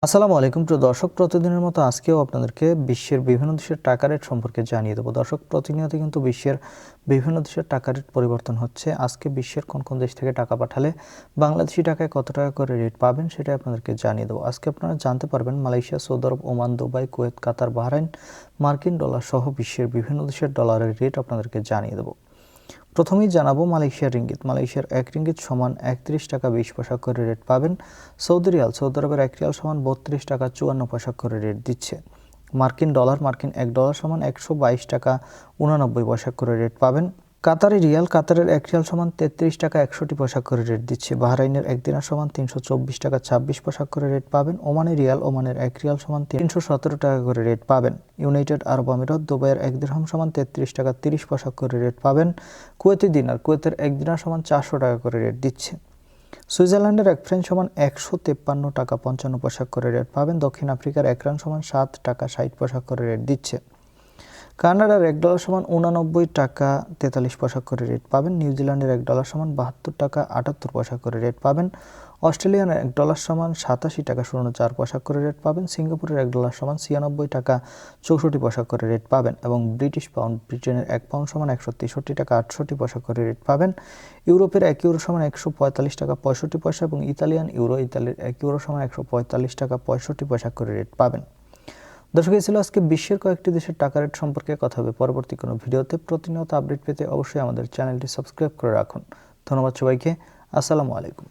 আসসালামু আলাইকুম প্রিয় দর্শক, প্রতিদিনের মতো আজকেও আপনাদেরকে বিশ্বের বিভিন্ন দেশের টাকা রেট সম্পর্কে জানিয়ে দেবো। দর্শক, প্রতিনিয়ত কিন্তু বিশ্বের বিভিন্ন দেশের টাকা রেট পরিবর্তন হচ্ছে। আজকে বিশ্বের কোন কোন দেশ থেকে টাকা পাঠালে বাংলাদেশি টাকায় কত টাকা করে রেট পাবেন সেটা আপনাদেরকে জানিয়ে দেবো। আজকে আপনারা জানতে পারবেন মালয়েশিয়া, সৌদি আরব, ওমান, দুবাই, কুয়েত, কাতার, বাহরাইন, মার্কিন ডলার সহ বিশ্বের বিভিন্ন দেশের ডলারের রেট আপনাদেরকে জানিয়ে দেবো। প্রথমেই জানাবো মালয়েশিয়ার রিঙ্গিত। মালয়েশিয়ার ১ রিঙ্গিত সমান ৩১ টাকা ২০ পয়সা করে রেট পাবেন। সৌদি রিয়াল, সৌদি আরবের ১ রিয়াল সমান ৩২ টাকা ৫৪ পয়সা করে রেট দিচ্ছে। মার্কিন ডলার, মার্কিন ১ ডলার সমান ১২২ টাকা ৮৯ পয়সা করে রেট পাবেন। কাতারি রিয়াল, কাতারের ১ রিয়াল সমান ৩৩ টাকা ৬১ পয়সা করে রেট দিচ্ছে। বাহরাইনের ১ দিনার সমান ৩২৪ টাকা ২৬ পয়সা করে রেট পাবেন। ওমানি রিয়াল, ওমানের ১ রিয়াল সমান ৩১৭ টাকা করে রেট পাবেন। ইউনাইটেড আরব আমিরাত, দুবাইয়ের ১ দিরহাম সমান ৩৩ টাকা ৩০ পয়সা করে রেট পাবেন। কুয়েতি দিনার, কুয়েতের ১ দিনার সমান ৪০০ টাকা করে রেট দিচ্ছে। সুইজারল্যান্ডের ১ ফ্র্যাঙ্ক সমান ১৫৩ টাকা ৫৫ পয়সা করে রেট পাবেন। দক্ষিণ আফ্রিকার ১ রান সমান ৭ টাকা ৬০ পয়সা করে রেট দিচ্ছে। কানাডার ১ ডলার সমান ৮৯ টাকা ৪৩ পয়সা করে রেট পাবেন। নিউজিল্যান্ডের ১ ডলার সমান ৭২ টাকা ৭৮ পয়সা করে রেট পাবেন। অস্ট্রেলিয়ার ১ ডলার সমান ৮৭ টাকা ০৪ পয়সা করে রেট পাবেন। সিঙ্গাপুরের ১ ডলার সমান ৯৬ টাকা ৬৪ পয়সা করে রেট পাবেন এবং ব্রিটিশ পাউন্ড, ব্রিটেনের ১ পাউন্ড সমান ১৬৩ টাকা ৬৮ পয়সা করে রেট পাবেন। ইউরোপের ১ ইউরো সমান ১৪৫ টাকা ৬৫ পয়সা এবং ইতালিয়ান ইউরো, ইতালির ১ ইউরো সমান ১৪৫ টাকা ৬৫ পয়সা করে রেট পাবেন। দর্শক, এই ছিল আজকে বিশ্বের কয়েকটি দেশের টাকা রেট সম্পর্কে কথা হবে। পরবর্তী কোনো ভিডিওতে প্রতিনিয়ত আপডেট পেতে অবশ্যই আমাদের চ্যানেলটি সাবস্ক্রাইব করে রাখুন। ধন্যবাদ সবাইকে। আসসালামু আলাইকুম।